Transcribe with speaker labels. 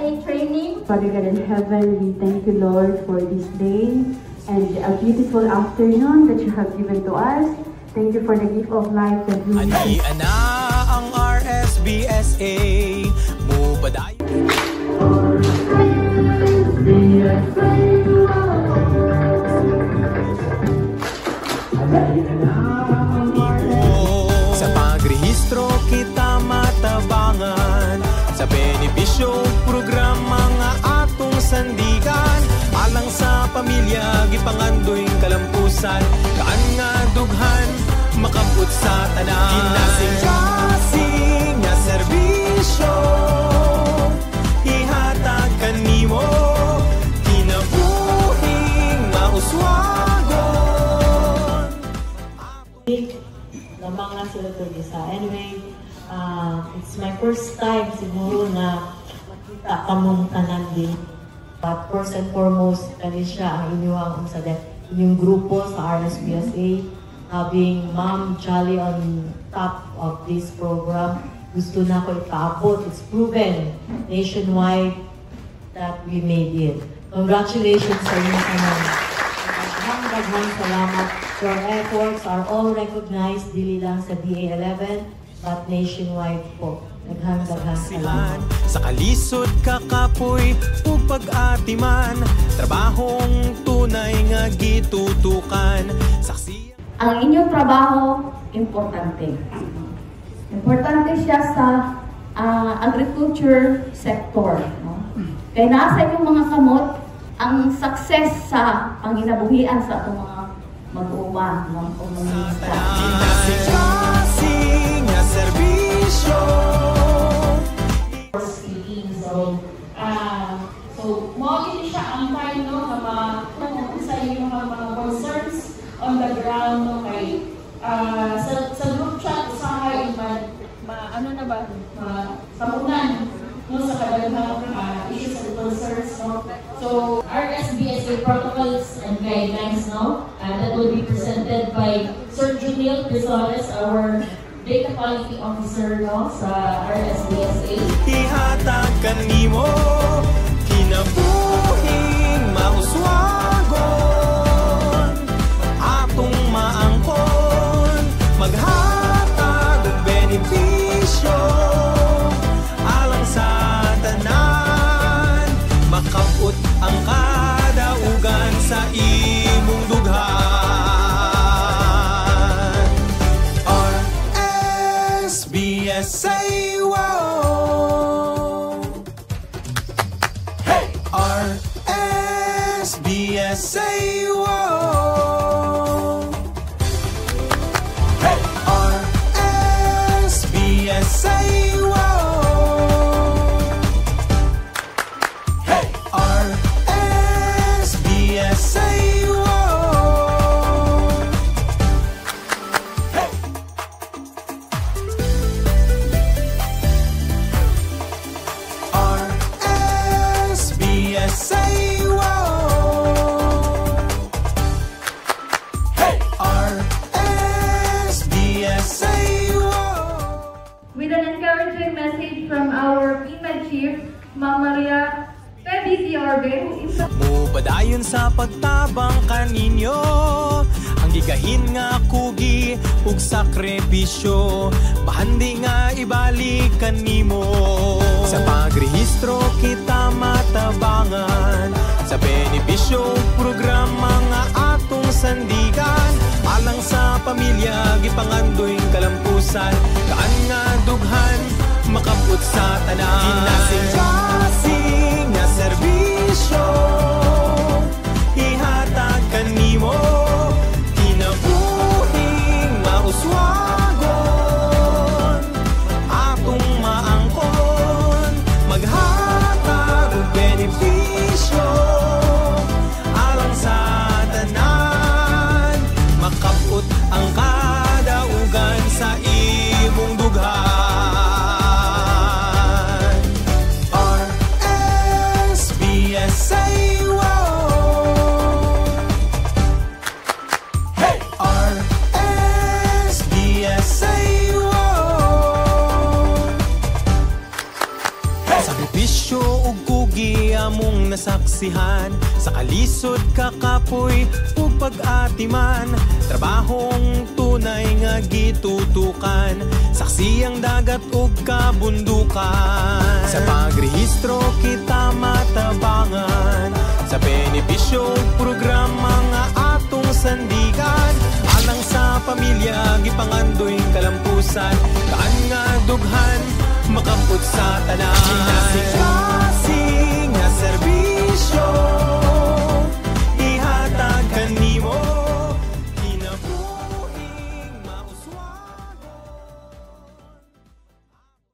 Speaker 1: PMA training.
Speaker 2: Father God in heaven, we thank you, Lord, for this day and a beautiful afternoon that you have given to us. Thank you for the gift of life that we receive.
Speaker 3: Ana ang RSBSA mo baday. Sa pagrehistro kita matabangan, sa benepisyo programa nga atong sandigan, alang sa pamilya gipangandoy kalampusan, kaan nga dughan makabot sa tanan. Kinasing-kasing nga serbisyo ihatag kanimo, kinabuhing mauswagon
Speaker 4: na mga sila to isa. Anyway, it's my first time siguro na makita kamong tanan din. But first and foremost, kani siya ang inyong inyong grupo sa RSBSA. Having Ma'am Jolly on top of this program, gusto na ko ipaabot. It's proven nationwide that we made it. Congratulations sa inyo naman. Daghang salamat. Your efforts are all recognized, dili lang sa DA11, but nationwide po. Daghang salamat.
Speaker 3: Sa kalisod kakapoy ug pag-atiman, trabahong tunay nga gitutukan. Saksi
Speaker 1: Ang inyong trabaho, importante. Importante siya sa agriculture sector. No? Kaya nasa inyong mga kamot, ang success sa panginabuhian sa itong mga mag-uuma ng komunista.
Speaker 3: Kasing nga serbisyo.
Speaker 5: So, mo siya ang time no na kung sa inyong mga concerns on the ground no kay sa group chat usahay samunan no sa kadaghang issues and concerns no. So RSBSA protocols and guidelines no that will be presented by Sir Juniel Pisones, our Data Quality Officer no sa RSBSA.
Speaker 3: Ihatag kanimo kinabuhing mauswagon, atong maangkon maghatag og benepisyo alang sa tanan, makaput ang kadaugan sa imong dughan. RSBSA, wow! Hey! RSBSA, wow! Hey! RSBSA, wow! Hey! RSBSA, wow! Hey! RSBSA, wow! Hey! RSBSA, wow!
Speaker 1: With an encouraging message from our PMA Chief, Ma'am Maria Pebisi Orbe, who is
Speaker 3: Mupadayon sa pagtabang kaninyo, ang gigahin nga kugi ug sakripisyo, bahandi nga ibalik kanimo. Sa pagrehistro kita matabangan, sa benepisyo programa nga atong sandigan, alang sa pamilya gipangandoy kalampusan, kaan nga dughan makabot sa tanan. Kinasing-kasing nga serbisyo ihatag kanimo, kinabuhing mauswagon, atong maangkon maghatag og benepisyo alang sa tanan, makabot ang kadaugan sa imong dughan. saksihan sa kalisod kakapoy ug pag-atiman. Trabahong tunay nga gitutukan, saksi ang dagat ug kabundukan. Sa pagrehistro kita matabangan, sa benepisyo ug programa nga atong sandigan. Alang sa pamilya gipangandoy kalampusan, kaan nga dughan makaput sa tanan. Kasing nga serbisyo